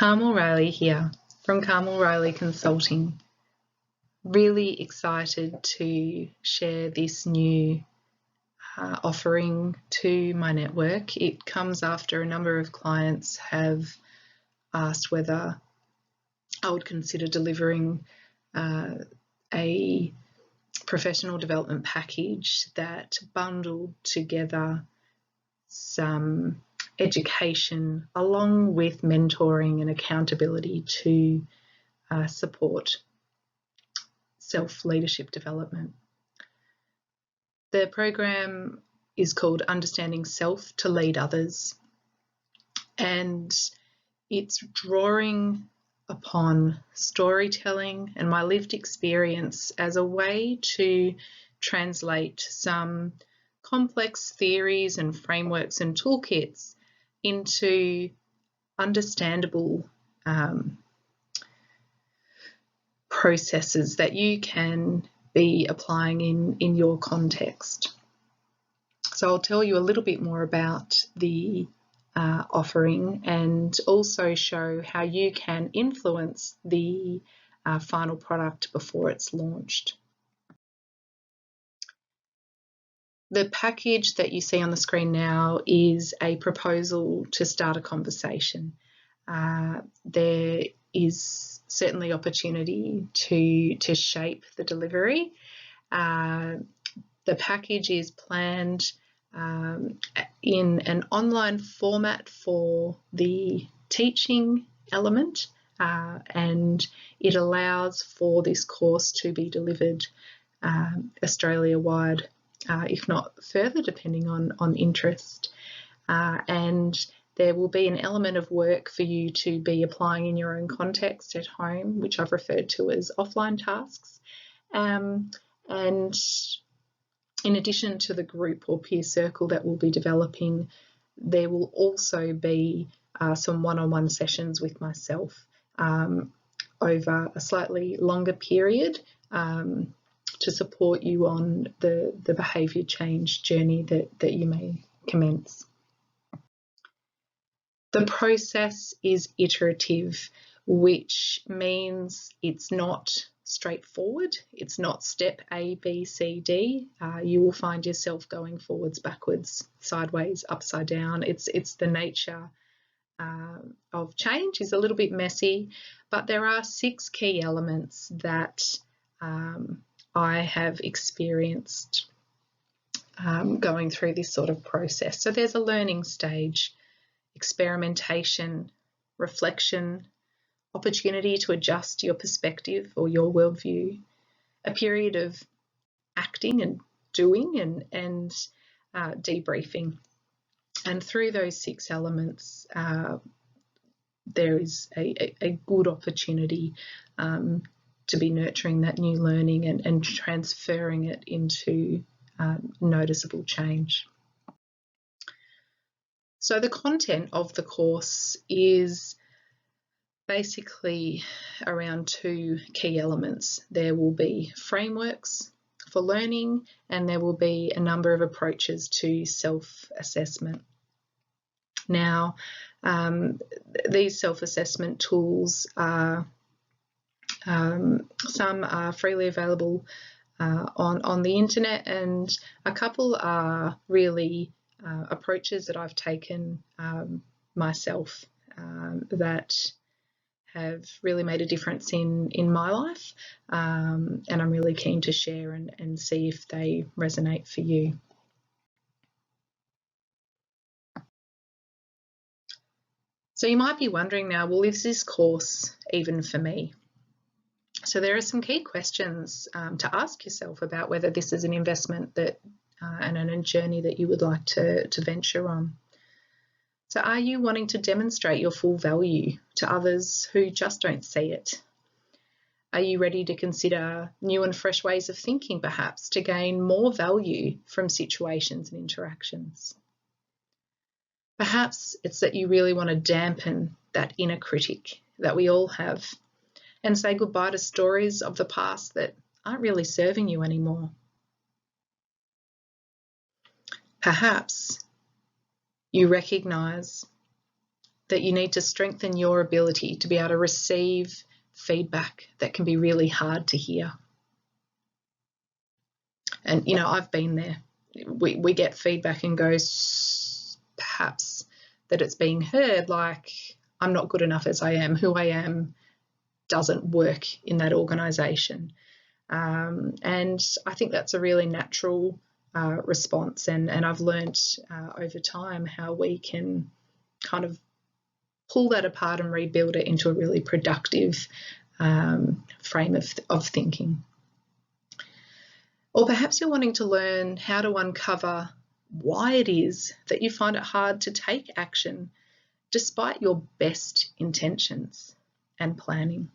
Carmel Riley here from Carmel Riley Consulting. Really excited to share this new offering to my network. It comes after a number of clients have asked whether I would consider delivering a professional development package that bundled together some education along with mentoring and accountability to support self-leadership development. The program is called Understanding Self to Lead Others, and it's drawing upon storytelling and my lived experience as a way to translate some complex theories and frameworks and toolkits into understandable processes that you can be applying in your context. So I'll tell you a little bit more about the offering and also show how you can influence the final product before it's launched. The package that you see on the screen now is a proposal to start a conversation. There is certainly opportunity to shape the delivery. The package is planned in an online format for the teaching element, and it allows for this course to be delivered Australia-wide, if not further, depending on interest. And there will be an element of work for you to be applying in your own context at home, which I've referred to as offline tasks. And in addition to the group or peer circle that we'll be developing, there will also be some one-on-one sessions with myself over a slightly longer period to support you on the behaviour change journey that you may commence. The process is iterative, which means it's not straightforward. It's not step A, B, C, D. You will find yourself going forwards, backwards, sideways, upside down. It's the nature of change. Is a little bit messy, but there are 6 key elements that I have experienced going through this sort of process. So there's a learning stage, experimentation, reflection, opportunity to adjust your perspective or your worldview, a period of acting and doing and debriefing. And through those 6 elements, there is a good opportunity to be nurturing that new learning and transferring it into noticeable change. So the content of the course is basically around 2 key elements. There will be frameworks for learning, and there will be a number of approaches to self-assessment. Now, these self-assessment tools are some are freely available on the internet, and a couple are really approaches that I've taken myself that have really made a difference in my life, and I'm really keen to share and see if they resonate for you. So you might be wondering now, well, is this course even for me? So there are some key questions to ask yourself about whether this is an investment that and a journey that you would like to venture on. So are you wanting to demonstrate your full value to others who just don't see it? Are you ready to consider new and fresh ways of thinking, perhaps, to gain more value from situations and interactions? Perhaps it's that you really want to dampen that inner critic that we all have and say goodbye to stories of the past that aren't really serving you anymore. Perhaps you recognise that you need to strengthen your ability to be able to receive feedback that can be really hard to hear. And, you know, I've been there. We get feedback and go, perhaps that it's being heard like I'm not good enough as I am. Who I am doesn't work in that organisation. And I think that's a really natural response. And I've learnt over time how we can kind of pull that apart and rebuild it into a really productive frame of thinking. Or perhaps you're wanting to learn how to uncover why it is that you find it hard to take action despite your best intentions and planning.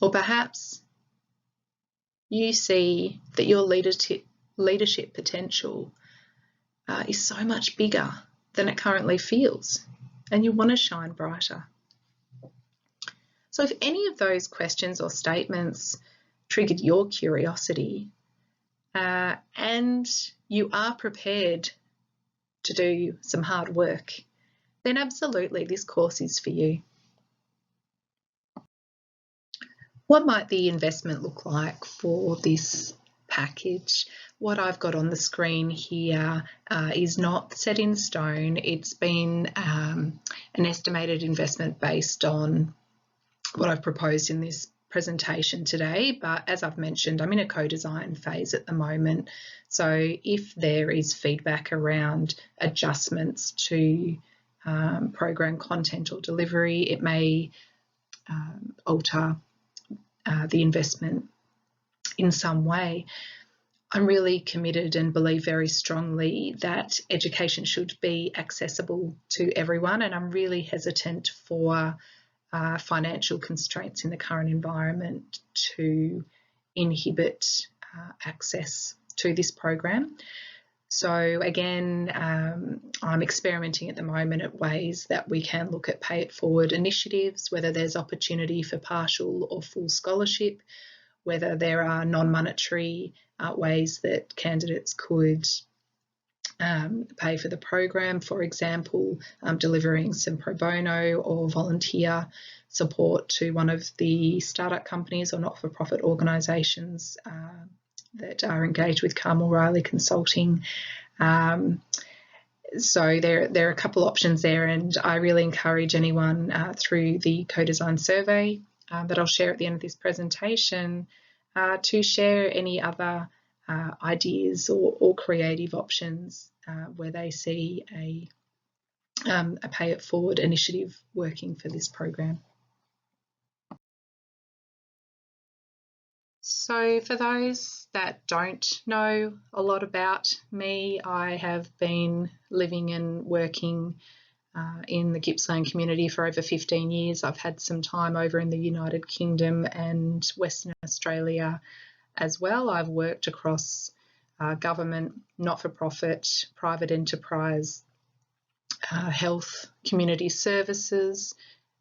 Or perhaps you see that your leadership potential is so much bigger than it currently feels, and you want to shine brighter. So if any of those questions or statements triggered your curiosity and you are prepared to do some hard work, then absolutely this course is for you. What might the investment look like for this package? What I've got on the screen here is not set in stone. It's been an estimated investment based on what I've proposed in this presentation today, but as I've mentioned, I'm in a co-design phase at the moment. So if there is feedback around adjustments to program content or delivery, it may alter the investment in some way. I'm really committed and believe very strongly that education should be accessible to everyone, and I'm really hesitant for financial constraints in the current environment to inhibit access to this program. So again, I'm experimenting at the moment at ways that we can look at pay it forward initiatives, whether there's opportunity for partial or full scholarship, whether there are non-monetary ways that candidates could pay for the program, for example, delivering some pro bono or volunteer support to one of the startup companies or not-for-profit organisations that are engaged with Carmel Riley Consulting. So there are a couple options there, and I really encourage anyone through the co-design survey that I'll share at the end of this presentation to share any other ideas or creative options where they see a pay it forward initiative working for this program. So for those that don't know a lot about me, I have been living and working in the Gippsland community for over 15 years. I've had some time over in the United Kingdom and Western Australia as well. I've worked across government, not-for-profit, private enterprise, health, community services,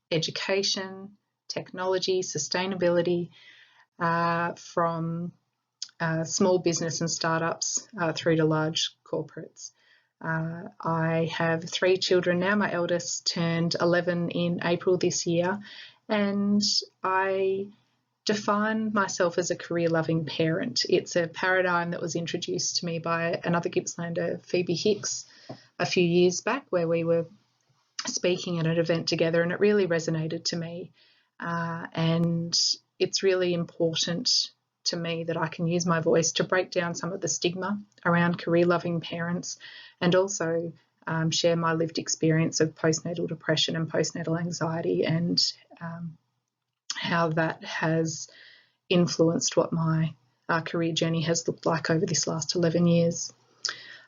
education, technology, sustainability, from small business and startups through to large corporates. I have 3 children now. My eldest turned 11 in April this year, and I define myself as a career-loving parent. It's a paradigm that was introduced to me by another Gippslander, Phoebe Hicks, a few years back, where we were speaking at an event together, and it really resonated to me. And it's really important to me that I can use my voice to break down some of the stigma around career-loving parents, and also share my lived experience of postnatal depression and postnatal anxiety, and how that has influenced what my career journey has looked like over this last 11 years.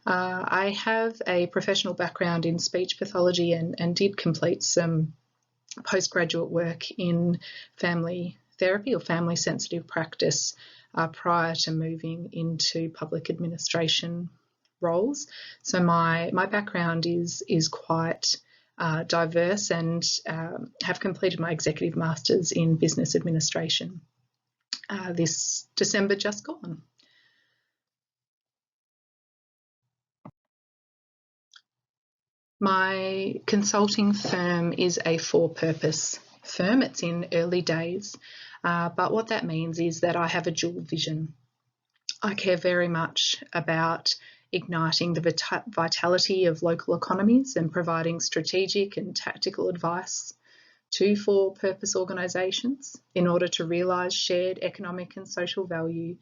I have a professional background in speech pathology and did complete some postgraduate work in family therapy or family sensitive practice prior to moving into public administration roles. So my background is quite diverse, and have completed my executive masters in business administration this December just gone. My consulting firm is a for-purpose firm. It's in early days, but what that means is that I have a dual vision. I care very much about igniting the vitality of local economies and providing strategic and tactical advice to for-purpose organisations in order to realise shared economic and social value.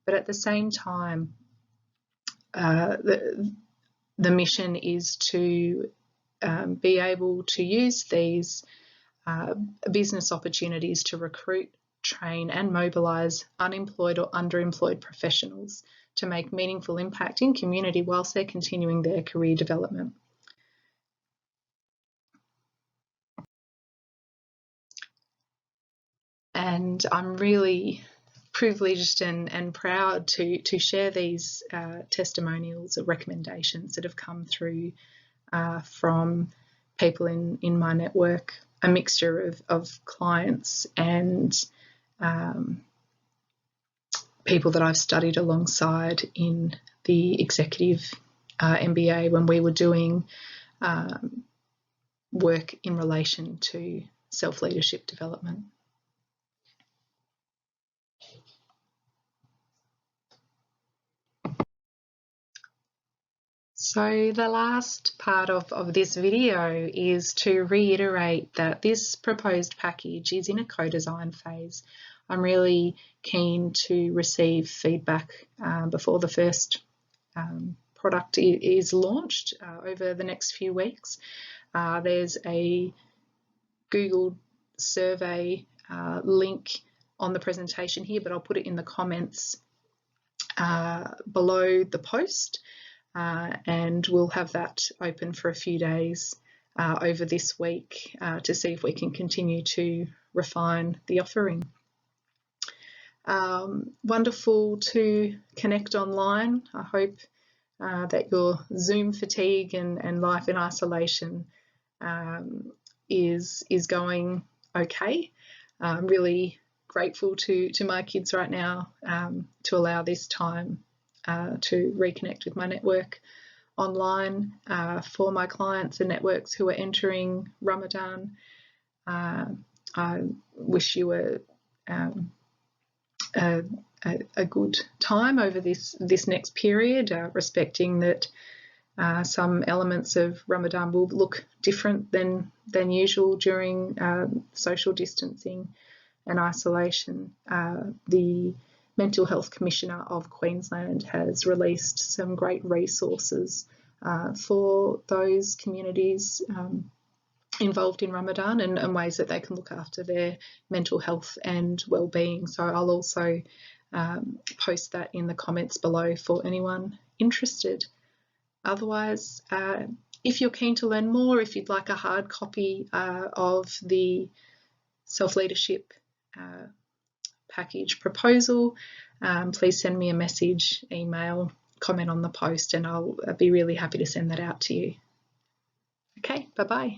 But at the same time, the mission is to be able to use these business opportunities to recruit, train and mobilise unemployed or underemployed professionals to make meaningful impact in community whilst they're continuing their career development. And I'm really privileged and proud to share these testimonials or recommendations that have come through from people in my network, a mixture of clients and people that I've studied alongside in the executive MBA when we were doing work in relation to self-leadership development. So the last part of this video is to reiterate that this proposed package is in a co-design phase. I'm really keen to receive feedback before the first product is launched over the next few weeks. There's a Google survey link on the presentation here, but I'll put it in the comments below the post. And we'll have that open for a few days over this week to see if we can continue to refine the offering. Wonderful to connect online. I hope that your Zoom fatigue and life in isolation is going okay. I'm really grateful to my kids right now to allow this time to reconnect with my network online. For my clients and networks who are entering Ramadan, I wish you a good time over this next period, respecting that some elements of Ramadan will look different than usual during social distancing and isolation. The Mental Health Commissioner of Queensland has released some great resources for those communities involved in Ramadan and ways that they can look after their mental health and well-being. So I'll also post that in the comments below for anyone interested. Otherwise, if you're keen to learn more, if you'd like a hard copy of the self-leadership package proposal, please send me a message, email, comment on the post, and I'll be really happy to send that out to you. Okay, bye-bye.